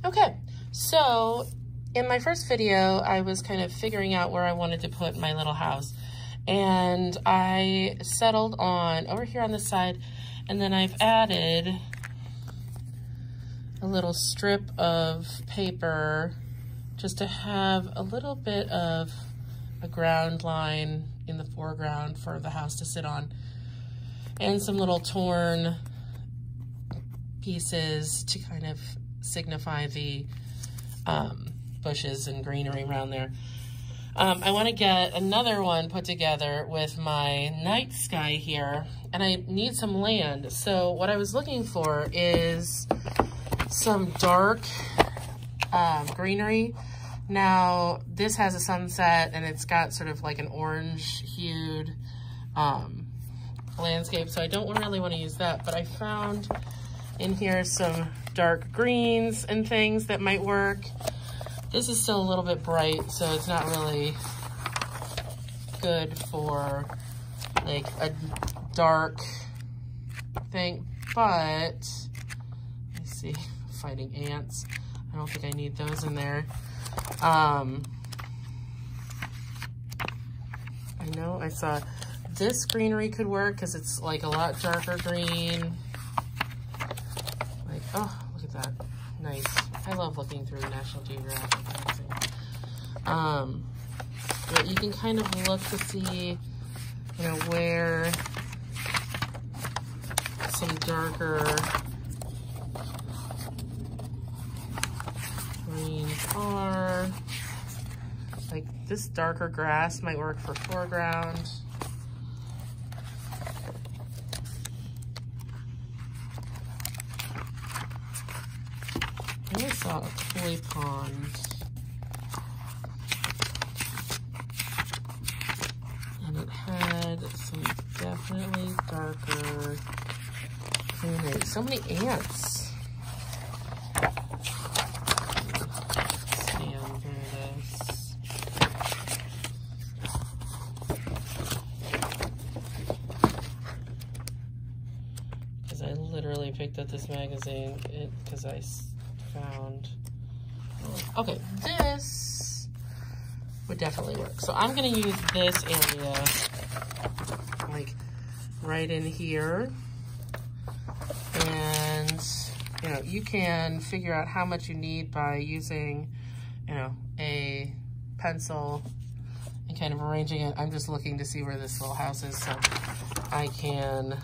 Okay, so in my first video, I was kind of figuring out where I wanted to put my little house. And I settled on over here on this side, and then I've added a little strip of paper just to have a little bit of a ground line in the foreground for the house to sit on, and some little torn pieces to kind of signify the bushes and greenery around there. I want to get another one put together with my night sky here, and I need some land. So what I was looking for is some dark greenery. Now, this has a sunset, and it's got sort of like an orange-hued landscape, so I don't really want to use that, but I found in here some dark greens and things that might work. This is still a little bit bright, so it's not really good for like a dark thing, but let me see, fighting ants. I don't think I need those in there. I know I saw this greenery could work because it's like a lot darker green. Like, oh, look at that. Nice. I love looking through National Geographic. But you can kind of look to see, you know, where some darker greens are. Like this darker grass might work for foreground. I saw a koi pond. And it had some definitely darker greenery. So many ants. Stand through this. Because I literally picked up this magazine because I found. Okay, this would definitely work. So I'm gonna use this area like right in here, and you know, you can figure out how much you need by using, you know, a pencil and kind of arranging it. I'm just looking to see where this little house is, so I can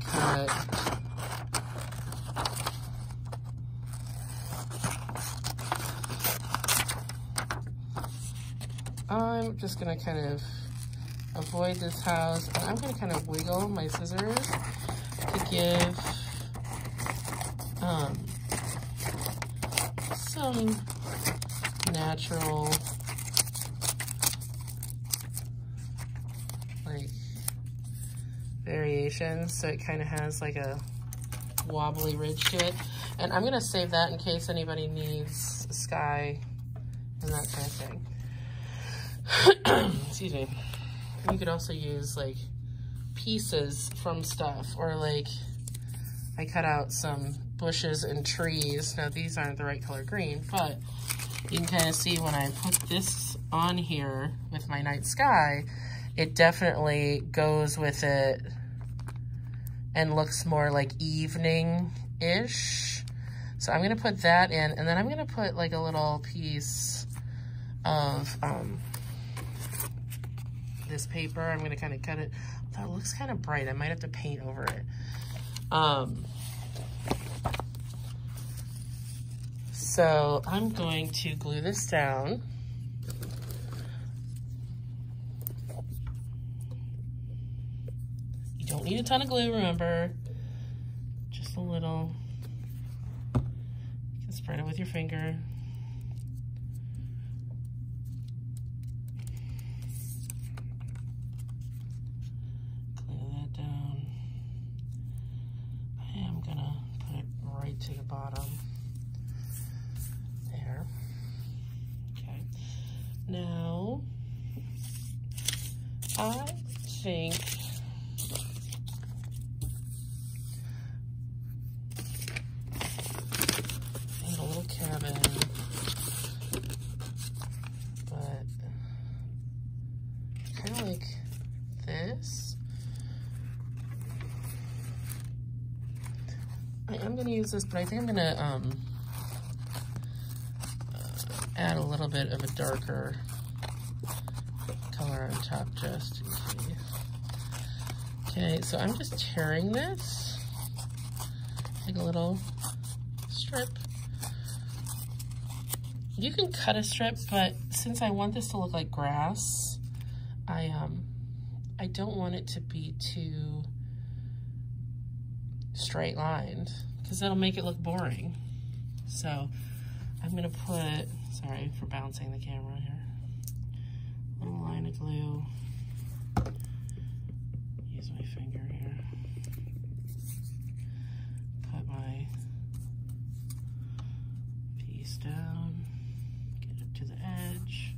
cut. I'm just gonna kind of avoid this house, and I'm gonna kind of wiggle my scissors to give some natural, like, variations, so it kind of has like a wobbly ridge to it. And I'm gonna save that in case anybody needs sky and that kind of thing. Excuse me. You could also use like pieces from stuff, or like I cut out some bushes and trees. Now these aren't the right color green, but you can kind of see when I put this on here with my night sky, it definitely goes with it and looks more like evening-ish. So I'm gonna put that in, and then I'm gonna put like a little piece of this paper. I'm gonna kind of cut it. That looks kind of bright. I might have to paint over it. So I'm going to glue this down. You don't need a ton of glue, remember. Just a little. You can spread it with your finger. To the bottom there. Okay, now I think I am going to use this, but I think I'm going to add a little bit of a darker color on top just in case. Okay, so I'm just tearing this like a little strip. You can cut a strip, but since I want this to look like grass, I don't want it to be too straight lined because that'll make it look boring. So I'm gonna put, sorry for bouncing the camera here, a little line of glue. Use my finger here. Put my piece down, get it to the edge.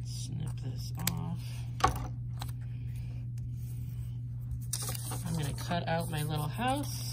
Snip this off. I'm gonna cut out my little house.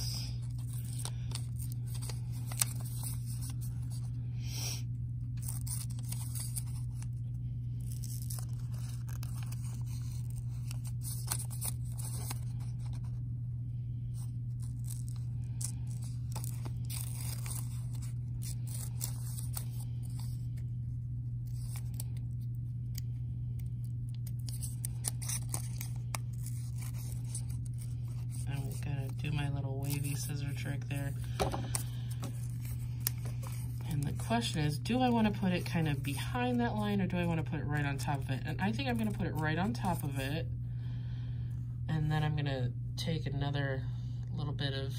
Do my little wavy scissor trick there. And the question is, do I want to put it kind of behind that line or do I want to put it right on top of it? And I think I'm going to put it right on top of it. And then I'm going to take another little bit of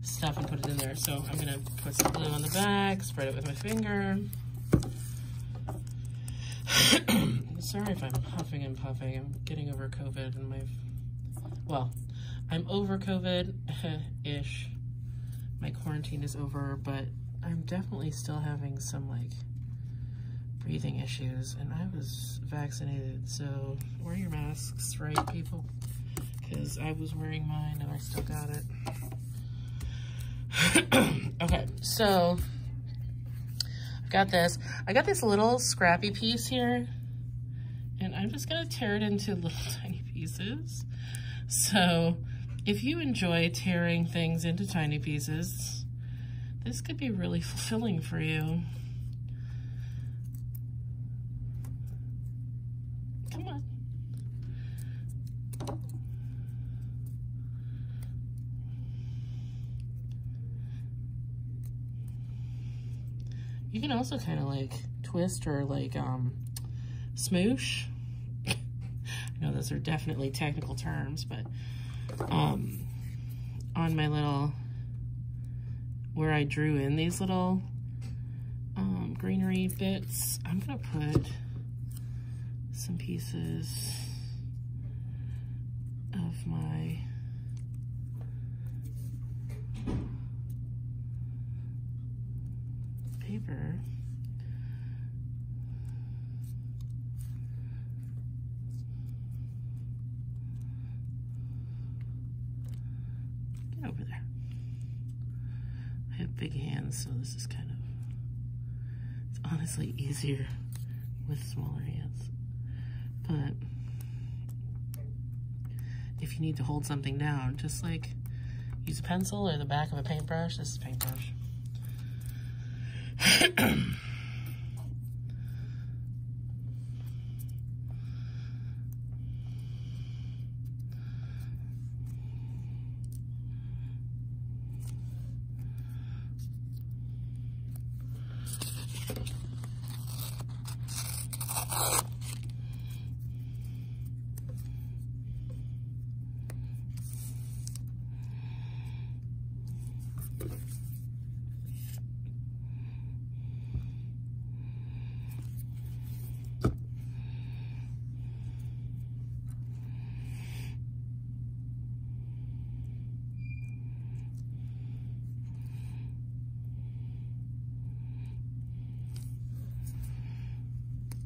stuff and put it in there. So I'm going to put some glue on the back, spread it with my finger. Sorry if I'm huffing and puffing. I'm getting over COVID and well, I'm over COVID-ish. My quarantine is over, but I'm definitely still having some like breathing issues, and I was vaccinated, so wear your masks, right, people? Because I was wearing mine and I still got it. Okay, so I've got this. I got this little scrappy piece here, and I'm just gonna tear it into little tiny pieces. So if you enjoy tearing things into tiny pieces, this could be really fulfilling for you. Come on. You can also kind of like twist or like smoosh. I know those are definitely technical terms, but on my little, where I drew in these little greenery bits, I'm gonna put some pieces of my paper. Get over there. I have big hands, so this is kind of, it's honestly easier with smaller hands. But if you need to hold something down, just like use a pencil or the back of a paintbrush. This is a paintbrush.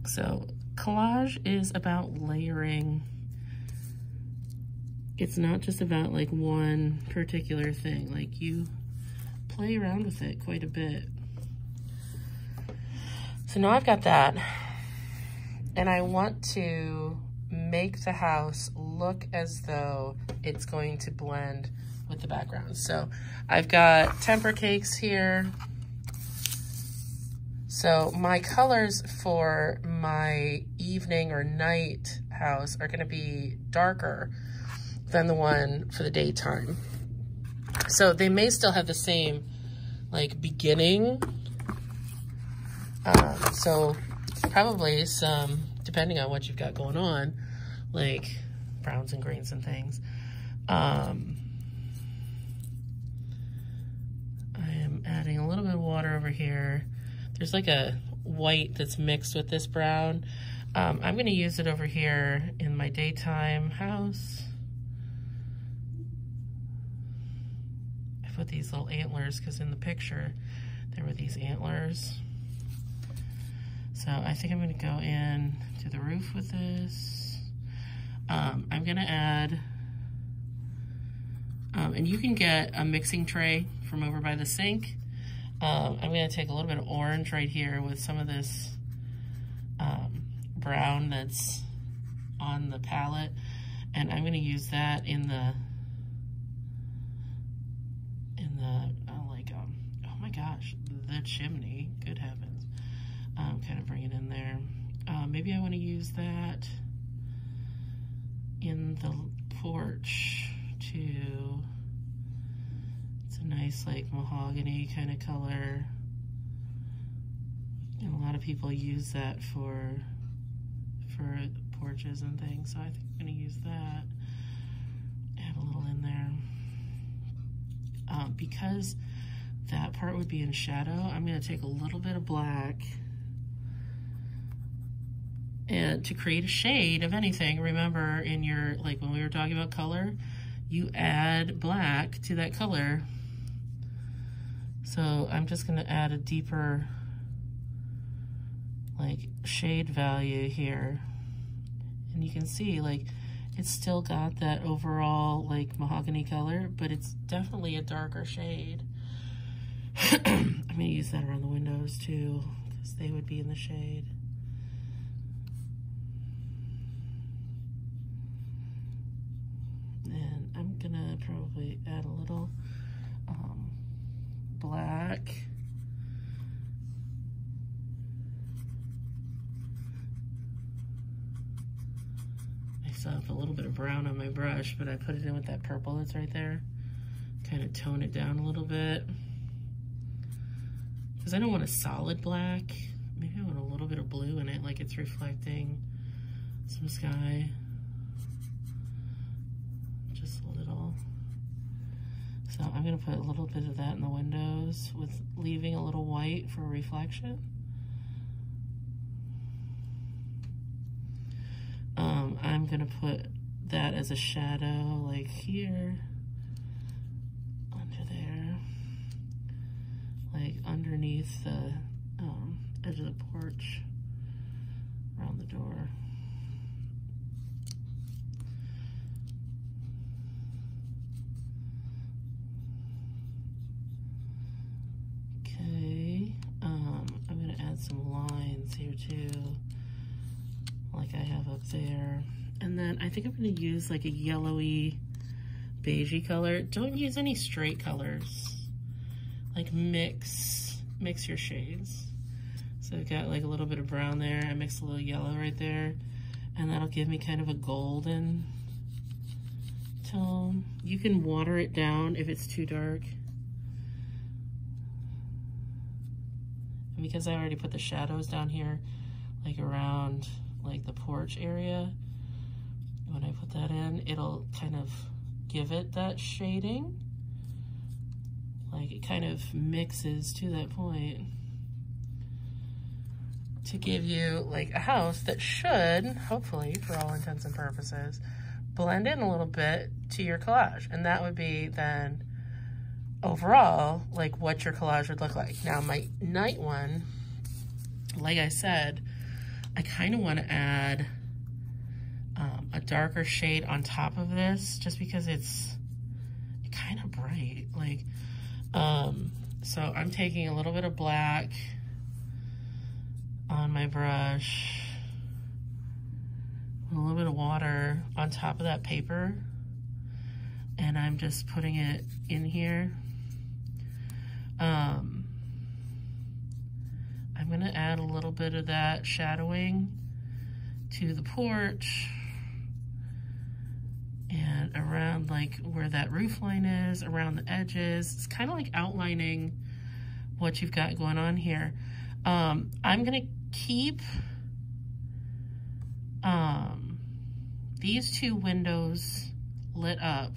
So collage is about layering. It's not just about like one particular thing. Like you play around with it quite a bit. So now I've got that, and I want to make the house look as though it's going to blend with the background. So I've got temper cakes here. So my colors for my evening or night house are gonna be darker than the one for the daytime. So they may still have the same like beginning. So probably some, depending on what you've got going on, like browns and greens and things. I am adding a little bit of water over here. There's like a white that's mixed with this brown. I'm gonna use it over here in my daytime house. I put these little antlers because in the picture there were these antlers. So I think I'm gonna go in to the roof with this. I'm gonna add, and you can get a mixing tray from over by the sink. I'm gonna take a little bit of orange right here with some of this brown that's on the palette, and I'm gonna use that in the oh my gosh, the chimney, good heavens. Kind of bring it in there. Maybe I want to use that in the porch too. It's a nice like mahogany kind of color, and a lot of people use that for porches and things, so I think I'm going to use that. Add a little in there. Because that part would be in shadow, I'm going to take a little bit of black and to create a shade of anything. Remember, in your, like when we were talking about color, you add black to that color. So I'm just gonna add a deeper like shade value here. And you can see like it's still got that overall like mahogany color, but it's definitely a darker shade. I'm gonna use that around the windows too, because they would be in the shade. And I'm gonna probably add a little black. I still have a little bit of brown on my brush, but I put it in with that purple that's right there. Kind of tone it down a little bit. Because I don't want a solid black. Maybe I want a little bit of blue in it, like it's reflecting some sky. Just a little. So I'm gonna put a little bit of that in the windows with leaving a little white for reflection. I'm gonna put that as a shadow like here, under there, like underneath the edge of the porch, around the door. Okay, I'm gonna add some lines here too, like I have up there. And then I think I'm gonna use like a yellowy, beigey color. Don't use any straight colors. Like mix your shades. So I've got like a little bit of brown there. I mixed a little yellow right there. And that'll give me kind of a golden tone. You can water it down if it's too dark. And because I already put the shadows down here, like around like the porch area, when I put that in, it'll kind of give it that shading. Like it kind of mixes to that point to give you like a house that should, hopefully, for all intents and purposes, blend in a little bit to your collage. And that would be then overall like what your collage would look like. Now my night one, like I said, I kind of want to add a darker shade on top of this just because it's kind of bright. Like, so I'm taking a little bit of black on my brush, a little bit of water on top of that paper, and I'm just putting it in here. I'm gonna add a little bit of that shadowing to the porch and around like where that roof line is, around the edges. It's kind of like outlining what you've got going on here. I'm gonna keep these two windows lit up.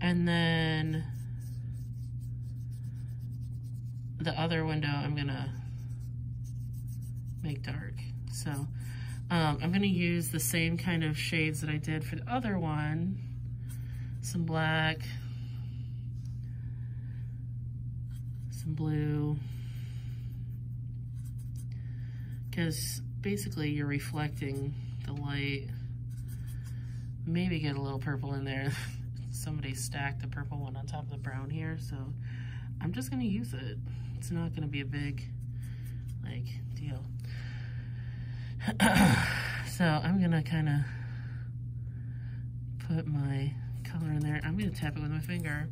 And then the other window I'm gonna make dark. So I'm gonna use the same kind of shades that I did for the other one. Some black, some blue, because basically you're reflecting the light. Maybe get a little purple in there. Somebody stacked the purple one on top of the brown here, so I'm just gonna use it. It's not gonna be a big, like, deal. So I'm gonna kind of put my color in there. I'm gonna tap it with my finger.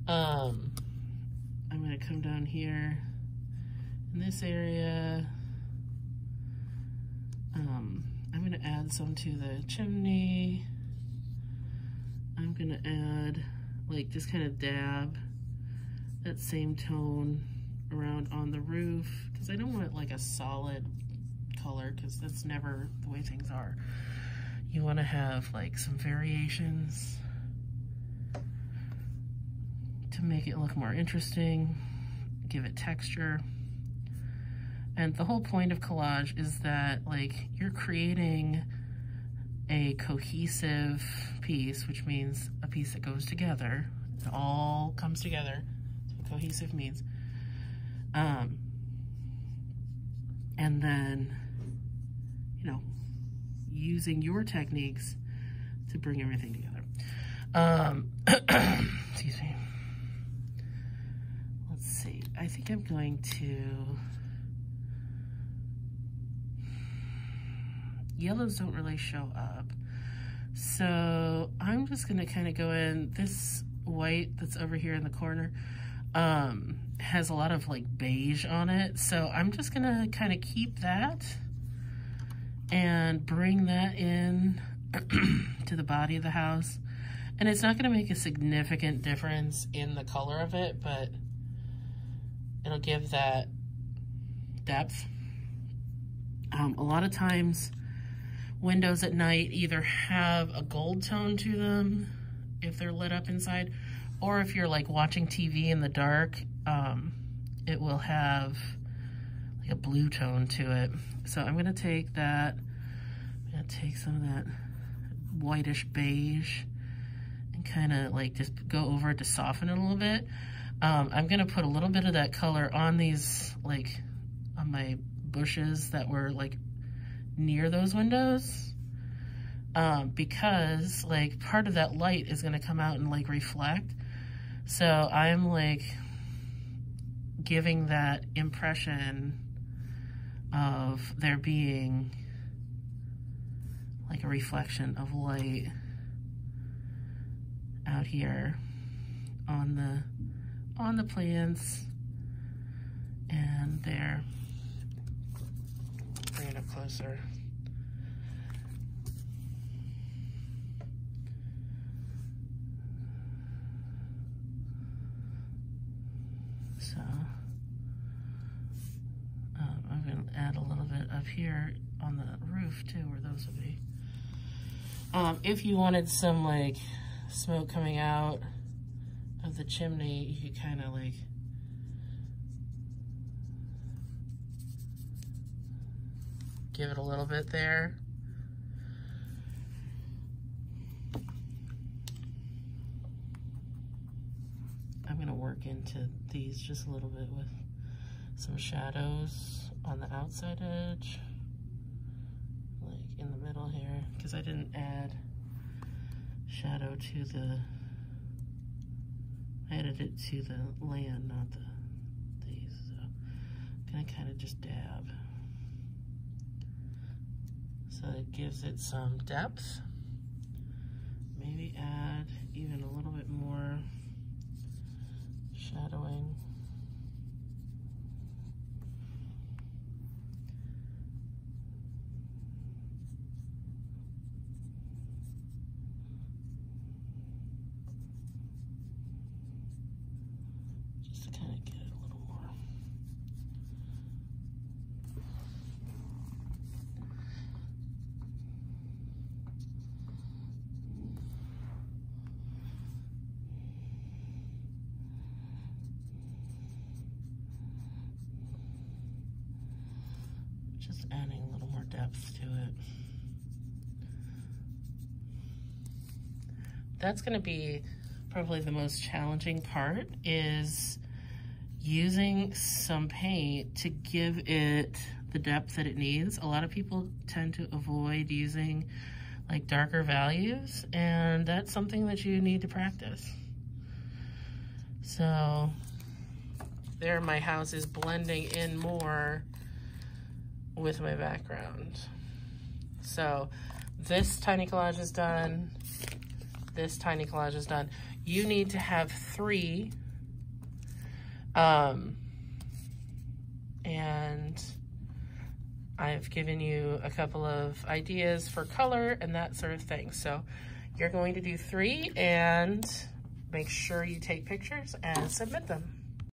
I'm gonna come down here in this area. I'm gonna add some to the chimney. I'm gonna add, like, just kind of dab that same tone around on the roof, because I don't want like a solid color, because that's never the way things are. You want to have like some variations to make it look more interesting, give it texture. And the whole point of collage is that, like, you're creating a cohesive piece, which means a piece that goes together. It all comes together. That's what cohesive means. And then, you know, using your techniques to bring everything together. Excuse me. Let's see. I think I'm going to... Yellows don't really show up. So I'm just gonna kind of go in. This white that's over here in the corner has a lot of like beige on it. So I'm just gonna kind of keep that and bring that in to the body of the house. And it's not gonna make a significant difference in the color of it, but it'll give that depth. A lot of times windows at night either have a gold tone to them if they're lit up inside, or if you're like watching TV in the dark, it will have like a blue tone to it. So I'm gonna take that, I'm gonna take some of that whitish beige and kind of like just go over it to soften it a little bit. I'm gonna put a little bit of that color on these, like on my bushes that were like near those windows, because like part of that light is gonna come out and like reflect. So I'm like giving that impression of there being like a reflection of light out here on the plants and there. Bring it up closer. So I'm going to add a little bit up here on the roof too, where those would be. If you wanted some like smoke coming out of the chimney, you could kind of like give it a little bit there. I'm gonna work into these just a little bit with some shadows on the outside edge, like in the middle here, because I didn't add shadow to the, I added it to the land, not these, so I'm gonna kind of just dab. So it gives it some depth. Maybe add even a little bit more shadowing. Just to kind of get it a little more. Just adding a little more depth to it. That's going to be probably the most challenging part, is using some paint to give it the depth that it needs. A lot of people tend to avoid using like darker values, and that's something that you need to practice. So there, my house is blending in more with my background. So this tiny collage is done. This tiny collage is done. You need to have 3. And I've given you a couple of ideas for color and that sort of thing. So you're going to do 3 and make sure you take pictures and submit them.